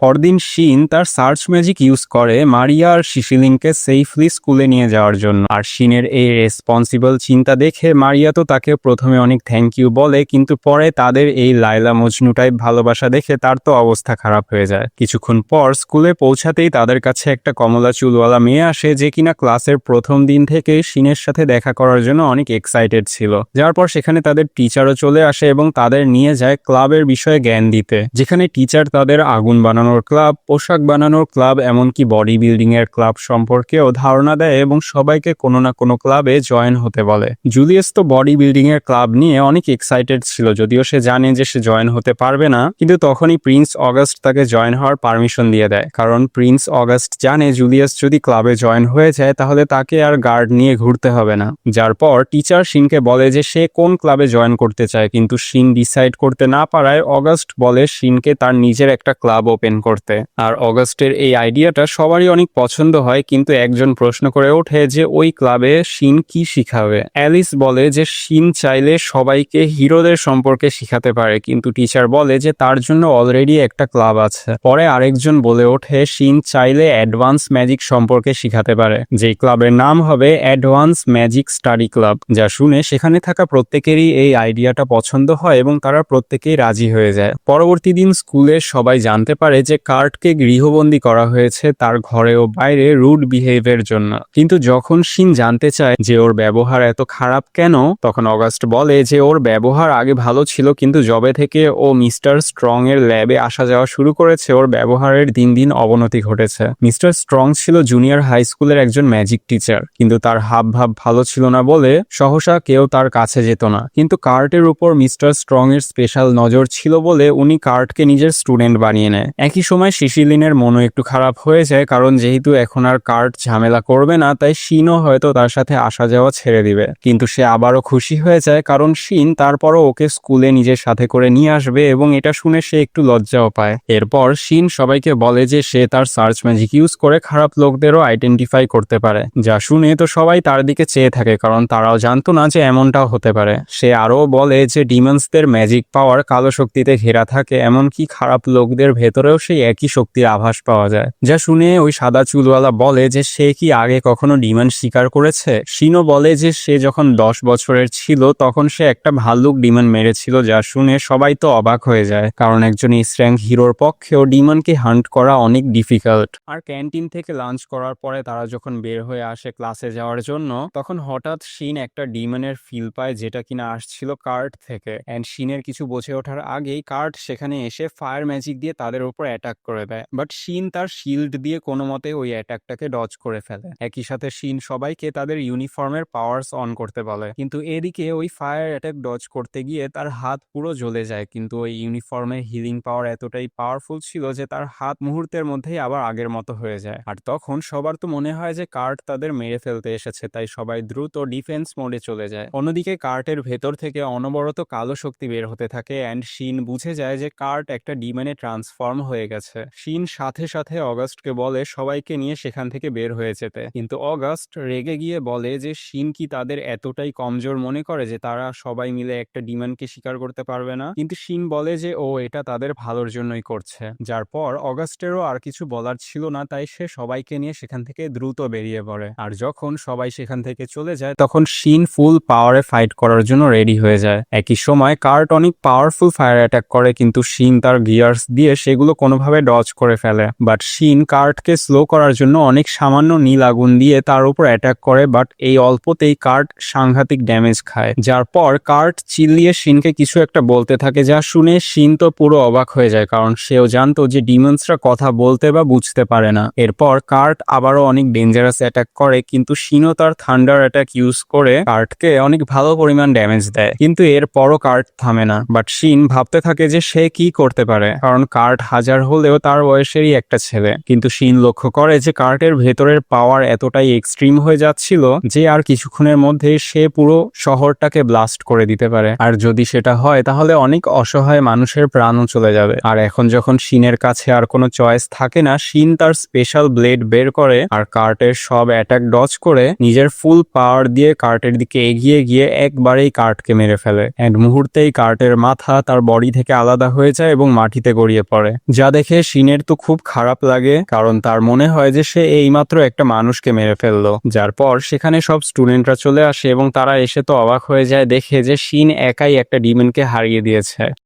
পরদিন শিন তার search magic use করে মারিয়া আর শিশিলিংকে সেফলি স্কুলে নিয়ে যাওয়ার জন্য। আর শিনের এই রেসপন্সিবল চিন্তা দেখে মারিয়া তো তাকে প্রথমে অনেক থ্যাংক ইউ বলে, কিন্তু পরে তাদের এই লাইলা মজনু টাইপ ভালোবাসা দেখে তার তো অবস্থা খারাপ হয়ে যায়। কিছুক্ষণ পর স্কুলে পৌঁছাতেই তাদের কাছে একটা কমলা চুলওয়ালা মেয়ে আসে, যে কিনা ক্লাসের প্রথম দিন থেকে শিনের সাথে দেখা করার জন্য অনেক এক্সাইটেড ছিল। যার পর সেখানে তাদের টিচারও চলে আসে এবং তাদের নিয়ে যায় ক্লাবের বিষয়ে জ্ঞান দিতে, যেখানে টিচার তাদের আগুন বানানোর ক্লাব, পোশাক বানানোর ক্লাব, এমনকি বডি বিল্ডিং এর ক্লাব সম্পর্কেও ধারণা দেয় এবং সবাইকে কোনো না কোনো ক্লাবে জয়েন হতে বলে। জুলিয়াস তো বডি বিল্ডিং এর ক্লাব নিয়ে অনেক এক্সাইটেড ছিল, যদিও সে জানে যে সে জয়েন হতে পারবে না, কিন্তু তখনই প্রিন্স অগাস্ট তাকে জয়েন হওয়ার পারমিশন দিয়ে দেয়। কারণ প্রিন্স অগাস্ট জানে জুলিয়াস যদি ক্লাবে জয়েন হয়ে যায় তাহলে তাকে আর গার্ড নিয়ে ঘুরতে হবে না। যার পর টিচার শিনকে বলে যে সে কোন ক্লাবে জয়েন করতে চায়, কিন্তু শিন ডিসাইড করতে না পারায় অগাস্ট বলে শিনকে তার নিজের একটা ক্লাব ওপেন করতে। আর অগাস্টের এই আইডিয়াটা সবারই অনেক পছন্দ হয়, কিন্তু একজন প্রশ্ন করে ওঠে যে ওই ক্লাবে শিন কি শিখাবে। অ্যালিস বলে যে শিন চাইলে সবাইকে হিরোদের সম্পর্কে শিখাতে পারে, কিন্তু টিচার বলে যে তার জন্য অলরেডি একটা ক্লাব আছে। পরে আরেকজন বলে ওঠে শিন চাইলে অ্যাডভান্স ম্যাজিক সম্পর্কে শিখাতে পারে, যে ক্লাবের নাম হবে অ্যাডভান্স ম্যাজিক স্টাডি ক্লাব। যা শুনে সেখানে থাকা প্রত্যেকেরই এই আইডিয়াটা পছন্দ হয় এবং তারা প্রত্যেকেই রাজি হয়ে যায়। পরবর্তী দিন স্কুলে সবাই জানতে পারে যে কার্টকে গৃহবন্দী করা হয়েছে তার ঘরে ও বাইরে রুড বিহেভিয়ারের জন্য। কিন্তু যখন শিন জানতে চায় যে ওর ব্যবহার এত খারাপ কেন, তখন অগাস্ট বলে যে ওর ব্যবহার আগে ভালো ছিল, কিন্তু জবে থেকে ও মিস্টার স্ট্রং এর ল্যাবে আসা যাওয়া শুরু করেছে ওর ব্যবহারের দিন দিন অবনতি ঘটেছে। মিস্টার স্ট্রং ছিল জুনিয়র হাই স্কুলের একজন ম্যাজিক টিচার, কিন্তু তার হাব ভাব ভালো ছিল না বলে সহসা কেউ তার কাছে যেত না। কিন্তু কার্টের উপর মিস্টার স্ট্রং এর স্পেশাল নজর ছিল বলে উনি কার্টকে নিজের স্টুডেন্ট বানিয়ে নেয়। একই সময় শিশিলিনের মনও একটু খারাপ হয়ে যায়, কারণ যেহেতু এখন আর কার্ট ঝামেলা করবে না, তাই শিনও হয়তো তার সাথে আসা যাওয়া ছেড়ে দিবে। কিন্তু সে আবারও খুশি হয়ে যায়, কারণ শিন তারপরও ওকে স্কুলে নিজের সাথে করে নিয়ে আসবে এবং এটা শুনে সে একটু লজ্জাও পায়। এরপর শিন সবাইকে বলে যে সে তার সার্চ ম্যাজিক ইউজ করে খারাপ লোকদেরও আইডেন্টিফাই করতে পারে। যা শুনে তো সবাই তার দিকে চেয়ে থাকে, কারণ তারাও জানতো না যে এমনটাও হতে পারে। সে আরও বলে যে ডিমন্সদের ম্যাজিক পাওয়ার কালো শক্তিতে ঘেরা থাকে, এমনকি খারাপ লোকদের ভেতরেও সেই একই শক্তির আভাস পাওয়া যায়। যা শুনে ওই সাদা চুলওয়ালা বলে যে সে কি আগে কখনো ডিমন শিকার করেছে। শিনও বলে যে সে যখন 10 বছরের ছিল তখন সে একটা ভাল্লুক ডিমন মেরেছিল। যা শুনে সবাই তো অবাক হয়ে যায়, কারণ একজন এস র্যাঙ্ক হিরোর পক্ষেও ডিমনকে হান্ট করা অনেক ডিফিকাল্ট। আর ক্যান্টিন থেকে লাঞ্চ করার পরে তারা যখন বের হয়ে আসে ক্লাসে যাওয়ার জন্য, তখন হঠাৎ শিন একটা ডিমনের ফিল পায়, যেটা কিনা আসছিল কার্ট থেকে। অ্যান্ড শিনের কিছু বোঝে ওঠার আগেই কার্ট সেখানে এসে ফায়ার ম্যাজিক দিয়ে তাদের উপর অ্যাটাক করে দেয়। বাট শিন তার শিল্ড দিয়ে কোনো মতে ওই অ্যাটাকটাকে ডজ করে ফেলে। একই সাথে শিন সবাইকে তাদের ইউনিফর্মের পাওয়ার্স অন করতে বলে, কিন্তু এদিকে ওই ফায়ার অ্যাটাক ডজ করতে গিয়ে তার হাত পুরো জ্বলে যায়। কিন্তু ওই ইউনিফর্মের হিলিং পাওয়ার এতটাই পাওয়ারফুল ছিল যে তার হাত মুহূর্তের মধ্যেই আবার আগের মতো হয়ে যায়। আর তখন সবার তো মনে হয় যে কার্ট তাদের মেরে ফেলতে এসেছে, তাই সবাই দ্রুত ডিফেন্স মোডে চলে যায়। অন্যদিকে কার্টের ভেতর থেকে অনবরত কালো শক্তি বের হতে থাকে, অ্যান্ড শিন বুঝে যায় যে কার্ট একটা ডিমনে ট্রান্সফর্ম হয়ে গেছে। শিন সাথে সাথে অগাস্টকে বলে সবাইকে নিয়ে সেখান থেকে বের হয়ে যেতে, কিন্তু অগাস্ট রেগে গিয়ে বলে যে শিন কি তাদের এতটাই কমজোর মনে করে যে তারা সবাই মিলে একটা ডিমনকে শিকার করতে পারবে না। কিন্তু শিন বলে যে ও এটা তাদের ভালোর জন্যই করছে। যার পর অগাস্টেরও আর কিছু বলার ছিল না, তাই সে সবাইকে নিয়ে সেখান থেকে দ্রুত বেরিয়ে পড়ে। আর যখন সবাই সেখান থেকে চলে যায় তখন শিন ফুল পাওয়ারে ফাইট করার জন্য রেডি হয়ে যায়। একই সময় কার্ট অনেক পাওয়ারফুল ফায়ার অ্যাটাক করে, কিন্তু শিন তার গিয়ার্স দিয়ে সেগুলো কোনোভাবে ডজ করে ফেলে। বাট শিন কার্টকে স্লো করার জন্য অনেক সামান্য নীল আগুন দিয়ে তার উপর অ্যাটাক করে, বাট এই অল্পতেই কার্ট সাংঘাতিক ড্যামেজ খায়। যার পর কার্ট চিল্লিয়ে শিনকে কিছু একটা বলতে থাকে, যা শুনে শিন তো পুরো অবাক হয়ে যায়, কারণ সেও জানতো যে ডিমন্সরা কথা বলতে বা বুঝতে পারে না। এরপর কার্ট আবারও অনেক ডেঞ্জারাস অ্যাটাক করে, কিন্তু শিনও তার থান্ডার অ্যাটাক ইউজ করে কার্টকে অনেক ভালো পরিমাণ ড্যামেজ দেয়। কিন্তু এরপরও কার্ট থামে না। বাট শিন ভাবতে থাকে যে সে কি করতে পারে, কারণ কার্ট হাজার হলেও তার বয়সেরই একটা ছেলে। কিন্তু শিন লক্ষ্য করে যে কার্টের ভেতরের পাওয়ার এতটাই এক্সট্রিম হয়ে যাচ্ছিল যে আর কিছুক্ষণের মধ্যে সে পুরো শহরটাকে ব্লাস্ট করে দিতে পারে। আর যদি সেটা হয় তাহলে অনেক অসহায় মানুষের প্রাণও চলে যাবে। আর এখন যখন শিনের কাছে আর কোনো চয়েস থাকে না, শিন তার স্পেশাল ব্লেড বের করে আর কার্টের সব অ্যাটাক ডজ করে নিজের ফুল পাওয়ার দিয়ে কার্টের দিকে এগিয়ে গিয়ে একবারেই কার্টকে মেরে ফেলে। এন্ড মুহূর্তেই কার্টের মাথা তার বডি থেকে আলাদা হয়ে যায় এবং মাটিতে গড়িয়ে পড়ে, যা দেখে শিনের তো খুব খারাপ লাগে, কারণ তার মনে হয় যে সে এইমাত্র একটা মানুষকে মেরে ফেললো। যার পর সেখানে সব স্টুডেন্টরা চলে আসে এবং তারা এসে তো অবাক হয়ে যায় দেখে যে শিন একাই একটা ডিমনকে হারিয়ে দিয়েছে।